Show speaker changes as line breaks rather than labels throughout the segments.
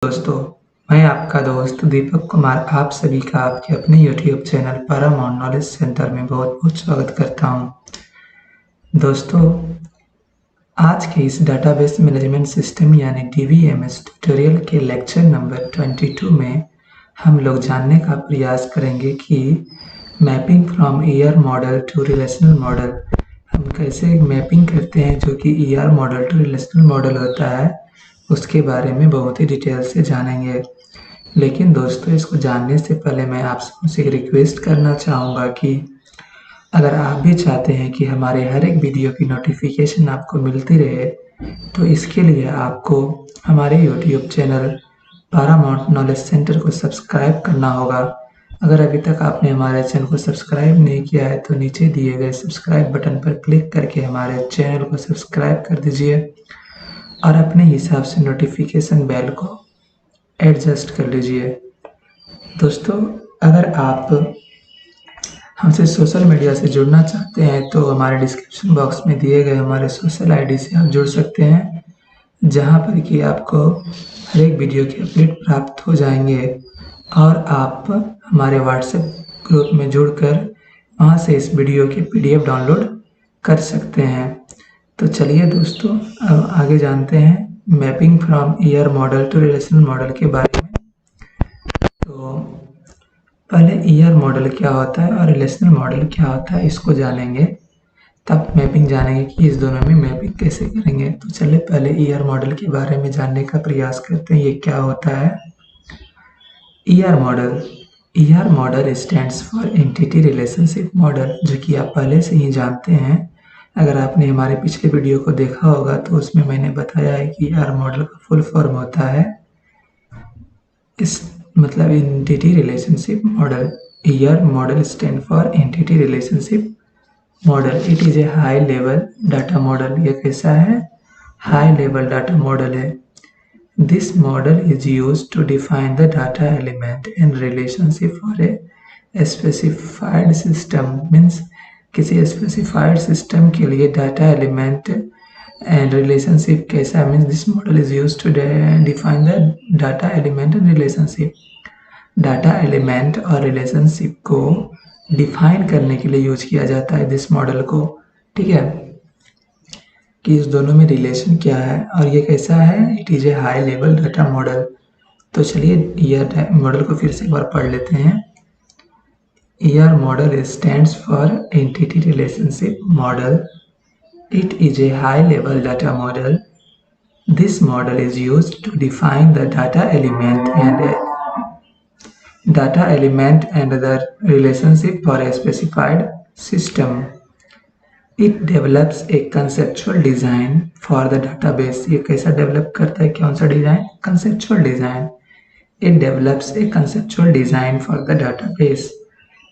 दोस्तों, मैं आपका दोस्त दीपक कुमार आप सभी का आपके अपने YouTube channel Paramount Knowledge Centre में बहुत-बहुत स्वागत करता हूं। दोस्तों, आज के इस डेटाबेस मैनेजमेंट सिस्टम यानी डीबीएमएस ट्यूटोरियल के लेक्चर नंबर 22 में हम लोग जानने का प्रयास करेंगे कि mapping from ER model to relational model हम कैसे मैपिंग करते हैं जो कि ER model to relational model होता है, उसके बारे में बहुत ही डिटेल से जानेंगे। लेकिन दोस्तों, इसको जानने से पहले मैं आप सबसे एक रिक्वेस्ट करना चाहूँगा कि अगर आप भी चाहते हैं कि हमारे हर एक वीडियो की नोटिफिकेशन आपको मिलती रहे, तो इसके लिए आपको हमारे YouTube channel Paramount Knowledge centre को सब्सक्राइब करना होगा। अगर अभी तक आपने हमारे चैनल को सब्सक्राइब नहीं किया है तो नीचे दिए गए सब्सक्राइब बटन पर क्लिक करके हमारे चैनल को सब्सक्राइब कर दीजिए और अपने हिसाब से नोटिफिकेशन बेल को एडजस्ट कर लीजिए। दोस्तों, अगर आप हमसे सोशल मीडिया से जुड़ना चाहते हैं तो हमारे डिस्क्रिप्शन बॉक्स में दिए गए हमारे सोशल आईडी से आप जुड़ सकते हैं, जहां पर कि आपको हर एक वीडियो के अपडेट प्राप्त हो जाएंगे और आप हमारे व्हाट्सएप ग्रुप में जुड़कर वहां से इस वीडियो के पीडीएफ डाउनलोड कर सकते हैं। तो चलिए दोस्तों, अब आगे जानते हैं mapping from ER model to relational model के बारे में। तो पहले ईआर मॉडल क्या होता है और रिलेशनल मॉडल क्या होता है इसको जानेंगे, तब मैपिंग जानेंगे कि इस दोनों में मैपिंग कैसे करेंगे। तो चलिए पहले ईआर मॉडल के बारे में जानने का प्रयास करते हैं, ये क्या होता है। ER model stands for entity relationship model, जो कि आप पहले से ही जानते हैं। अगर आपने हमारे पिछले वीडियो को देखा होगा तो उसमें मैंने बताया है कि ईआर मॉडल का फुल फॉर्म होता है मतलब entity relationship model. ER model stand for entity relationship model. It is a high level data model. ये कैसा है? हाई लेवल डाटा मॉडल है। This model is used to define the data element and relationship for a specified system. Means किसी specified system के लिए data element and relationship कैसा? Means this model is used to define the data element and relationship. Data element और relationship को define करने के लिए use किया जाता है this model को। ठीक है, कि इस दोनों में रिलेशन क्या है और ये कैसा है? It is a high level data model. तो चलिए ईआर मॉडल को फिर से एक बार पढ़ लेते हैं। ER model stands for entity relationship model. It is a high level data model. This model is used to define the data element and the relationship for a specified system. It develops a conceptual design for the database. ये कैसा develop करता है? कौन सा design? Conceptual design. It develops a conceptual design for the database.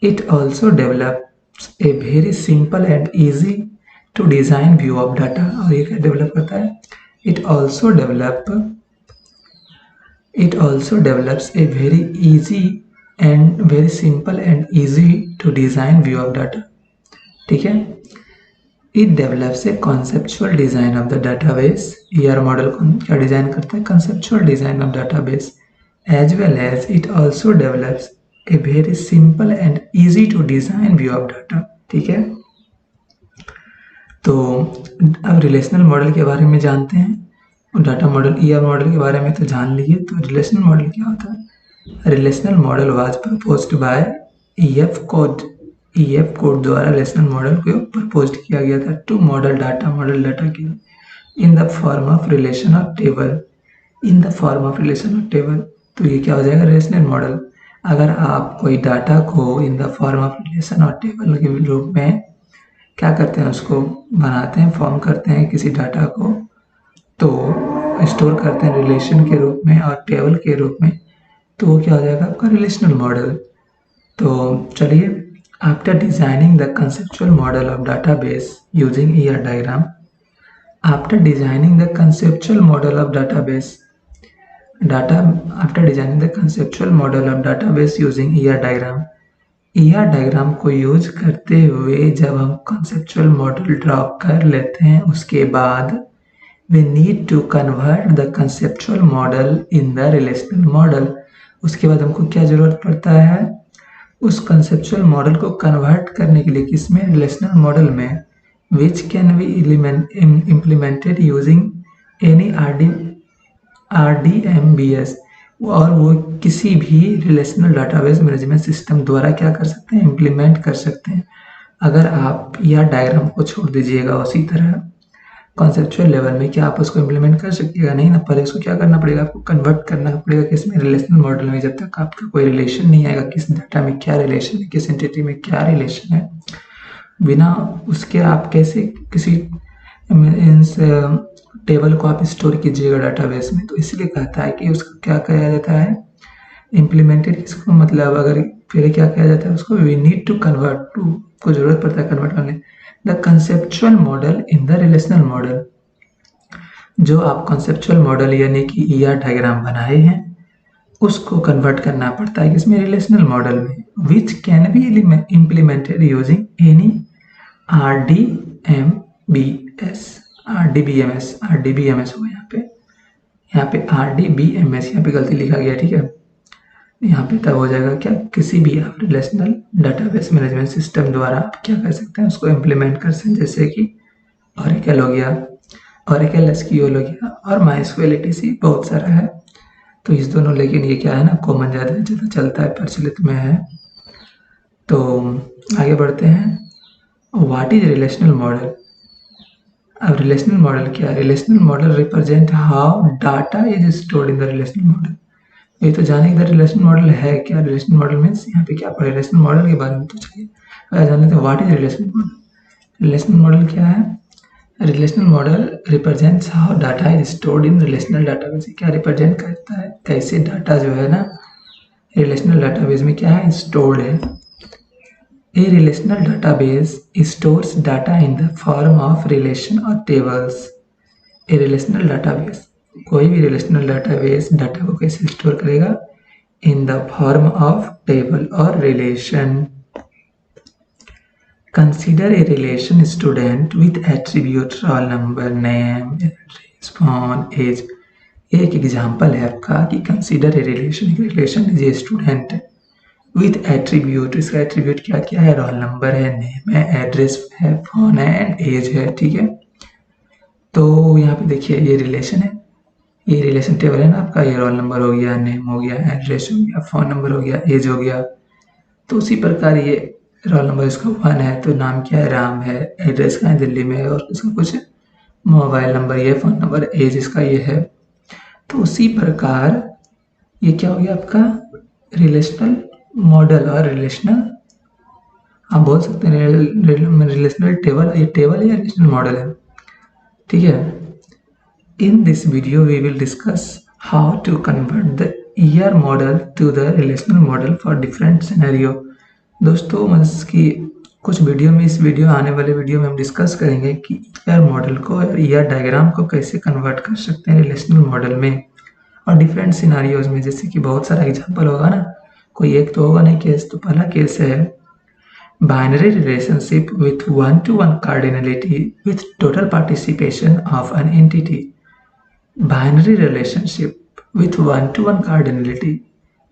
It also develops a very simple and easy to design view of data. और ये क्या develop करता है? It also develops a very easy and very simple and easy to design view of data. ठीक है, It develops a conceptual design of the database. ER model क्या design करता है? Conceptual design of database, as well as it also develops a very simple and easy to design view of data. ठीक है, तो अब relational model के बारे में जानते हैं। डाटा मॉडल ER मॉडल के बारे में तो जान लिए, तो रिलेशनल मॉडल क्या होता है? Relational model was proposed by EF code द्वारा रिलेशनल मॉडल को प्रपोज किया गया था टू मॉडल डाटा के in the form of relation of table. तो ये क्या हो जाएगा? Relational model. अगर आप कोई डाटा को in the form of relation और टेबल के रूप में क्या करते हैं, उसको बनाते हैं, फॉर्म करते हैं किसी डाटा को, तो स्टोर करते हैं रिलेशन के रूप में और टेबल के रूप में, तो वो क्या हो जाएगा? आपका रिलेशनल मॉडल। तो चलिए, After designing the conceptual model of database using ER diagram, after designing the conceptual model of database using ER diagram को यूज करते हुए जब हम conceptual model ड्रॉ कर लेते हैं, उसके बाद we need to convert the conceptual model in the relational model. उसके बाद हमको क्या ज़रूरत पड़ता है, उस कंसेप्चुअल मॉडल को कन्वर्ट करने के लिए किसमें, रिलेशनल मॉडल में, which can be implemented using any RDMBS, और वो किसी भी रिलेशनल डाटाबेस मैनेजमेंट सिस्टम द्वारा क्या कर सकते हैं, इम्प्लीमेंट कर सकते हैं। अगर आप यह डायग्राम को छोड़ दीजिएगा उसी तरह कॉन्सेप्चुअल लेवल में, क्या आप उसको इम्प्लीमेंट कर सकिएगा, नहीं ना। पहले इसको क्या करना पड़ेगा, आपको कन्वर्ट करना पड़ेगा किसमें, रिलेशनल मॉडल में। जब तक आपका कोई रिलेशन नहीं आएगा, किस डाटा में क्या रिलेशन है, किस एंटिटी में क्या रिलेशन है, बिना उसके आप कैसे किसी टेबल को आप स्टोर कीजिएगा डाटाबेस में। तो इसलिए कहता है कि उसको क्या कहा जाता है, इम्प्लीमेंटेड। इसको मतलब अगर पहले क्या किया जाता है, उसको we need to convert to, को जरूरत पड़ता है कन्वर्ट करने, the conceptual model in the relational model. जो आप कंसेप्चुअल मॉडल यानी कि ER डायग्राम बनाए हैं, उसको कन्वर्ट करना पड़ता है किसमें, रिलेशनल मॉडल में, which can be implemented using any RDBMS हो यहाँ पे RDBMS, यहाँ पे गलती लिखा गया, ठीक है। यहाँ पे तब हो जाएगा क्या, किसी भी आप रिलेशनल डाटाबेस मैनेजमेंट सिस्टम द्वारा आप क्या कर सकते हैं, उसको इम्प्लीमेंट कर सकते हैं, जैसे कि ऑरेकल हो गया, ऑरेकल SQL हो गया, और MySQL etc बहुत सारा है। तो इस दोनों, लेकिन ये क्या है ना, कॉमन ज़्यादा चलता है, प्रचलित में है। तो आगे बढ़ते हैं, व्हाट इज रिलेशनल मॉडल। अब रिलेशनल मॉडल क्या है, relational model represent how data is stored in the relational model. ये तो जाने इधर रिलेशनल मॉडल है क्या, रिलेशनल मॉडल मीन्स यहाँ पे क्या पढ़े, रिलेशनल मॉडल के बारे में तो चाहिए जान लेते हैं। What is relational model, relational model क्या है, relational model represents how data is stored in relational database. क्या रिप्रेजेंट करता है, कैसे डाटा जो है ना रिलेशनल डाटाबेस में क्या है, स्टोर्ड है। A relational database stores data in the form of relation or tables. A relational database, कोई भी relational database डाटा को कैसे स्टोर करेगा, in the form of table और relation. Consider a relation student with attribute roll number, name, address, phone, age. एक example है आपका कि consider a relation, एक relation is a student with attribute. इसका एट्रीब्यूट क्या क्या है, रोल नंबर है, नेम है, एड्रेस है, फोन है एंड एज है, ठीक है। तो यहाँ पे देखिए ये रिलेशन है, ये रिलेशन टेबल है ना आपका, ये रोल नंबर हो गया, नेम हो गया, एड्रेस हो गया, फोन नंबर हो गया, एज हो गया। तो उसी प्रकार ये रोल नंबर इसका 1 है, तो नाम क्या है, राम है, एड्रेस का है, दिल्ली में है, और इसका कुछ मोबाइल नंबर ये, फोन नंबर, एज इसका ये है। तो उसी प्रकार ये क्या हो गया आपका रिलेशनल मॉडल और रिलेशनल, आप बोल सकते हैं रिलेशनल टेबल, ये टेबल या रिलेशनल मॉडल है, ठीक है। In this video we will discuss how to convert the ER model to the relational model for different scenario. दोस्तों इसकी कुछ वीडियो में, इस वीडियो आने वाले वीडियो में हम डिस्कस करेंगे कि ER मॉडल को और ER डायग्राम को कैसे कन्वर्ट कर सकते हैं रिलेशनल मॉडल में और डिफरेंट सिनेरियोज में। जैसे कि बहुत सारा एग्जाम्पल होगा ना, कोई एक तो होगा नहीं केस। तो पहला केस है binary relationship with 1-to-1 cardinality with total participation of an entity. Binary relationship with 1-to-1 cardinality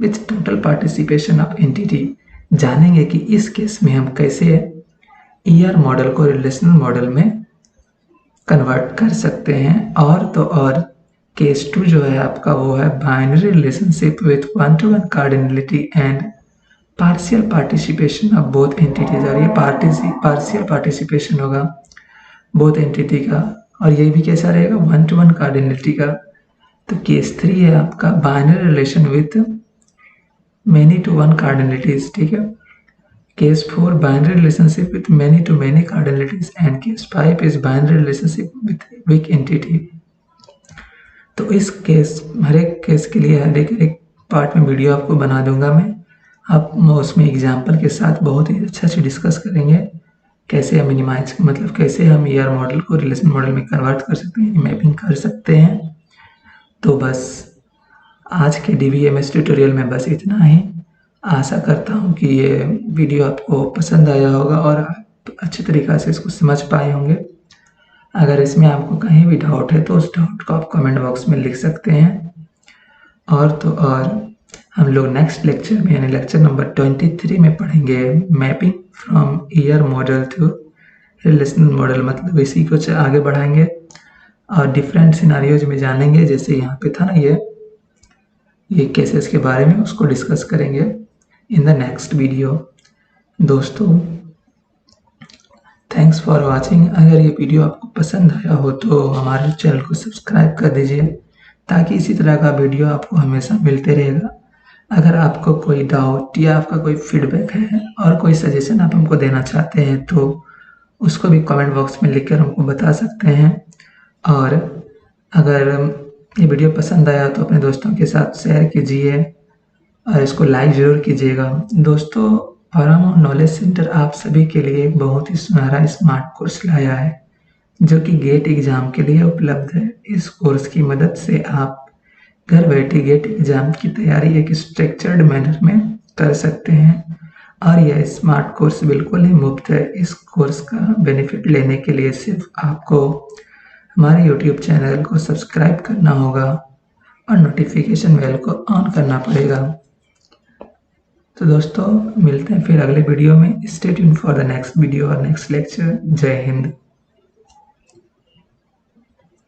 with total participation of entity. जानेंगे कि इस केस में हम कैसे ER मॉडल को रिलेशनल मॉडल में कन्वर्ट कर सकते हैं। और तो और केस 2 जो है आपका वो है binary relationship with 1-to-1 cardinality and partial participation of both entities. और ये पार्शियल पार्टिसिपेशन होगा बोथ एंटिटी का, और ये भी कैसा रहेगा, 1-to-1 कार्डिनलिटी का। तो केस 3 है आपका binary relation with many to one cardinalities, ठीक है। Case 4 binary relationship with many to many cardinalities and case 5 is binary relationship with weak entity. तो इस केस, हर एक केस के लिए हर एक पार्ट में वीडियो आपको बना दूंगा मैं। आप उसमें एग्जाम्पल के साथ बहुत ही अच्छा से डिस्कस करेंगे कैसे हम मिनिमाइज, मतलब कैसे हम ER मॉडल को रिलेशन मॉडल में कन्वर्ट कर सकते हैं, मैपिंग कर सकते हैं। तो बस आज के DBMS ट्यूटोरियल में बस इतना ही। आशा करता हूँ कि ये वीडियो आपको पसंद आया होगा और आप अच्छी तरीक़ा से इसको समझ पाए होंगे। अगर इसमें आपको कहीं भी डाउट है तो उस डाउट को आप कमेंट बॉक्स में लिख सकते हैं। और तो और हम लोग नेक्स्ट लेक्चर में यानी लेक्चर नंबर 23 में पढ़ेंगे mapping from ER model to relational model, मतलब इसी को आगे बढ़ाएंगे और डिफरेंट सिनारियोज में जानेंगे। जैसे यहाँ पे था ना ये केसेस के बारे में, उसको डिस्कस करेंगे इन द नेक्स्ट वीडियो। दोस्तों थैंक्स फॉर वॉचिंग। अगर ये वीडियो आपको पसंद आया हो तो हमारे चैनल को सब्सक्राइब कर दीजिए ताकि इसी तरह का वीडियो आपको हमेशा मिलते रहेगा। अगर आपको कोई डाउट या आपका कोई फीडबैक है और कोई सजेशन आप हमको देना चाहते हैं तो उसको भी कमेंट बॉक्स में लिखकर हमको बता सकते हैं। और अगर ये वीडियो पसंद आया तो अपने दोस्तों के साथ शेयर कीजिए और इसको लाइक ज़रूर कीजिएगा। दोस्तों पारामाउंट नॉलेज सेंटर आप सभी के लिए एक बहुत ही सुनहरा स्मार्ट कोर्स लाया है जो कि गेट एग्ज़ाम के लिए उपलब्ध है। इस कोर्स की मदद से आप घर बैठे गेट एग्ज़ाम की तैयारी एक स्ट्रक्चर्ड मैनर में कर सकते हैं और यह स्मार्ट कोर्स बिल्कुल ही मुफ्त है। इस कोर्स का बेनिफिट लेने के लिए सिर्फ आपको हमारे यूट्यूब चैनल को सब्सक्राइब करना होगा और नोटिफिकेशन बेल को ऑन करना पड़ेगा। तो दोस्तों मिलते हैं फिर अगले वीडियो में। Stay tuned for the next video और नेक्स्ट लेक्चर। जय हिंद।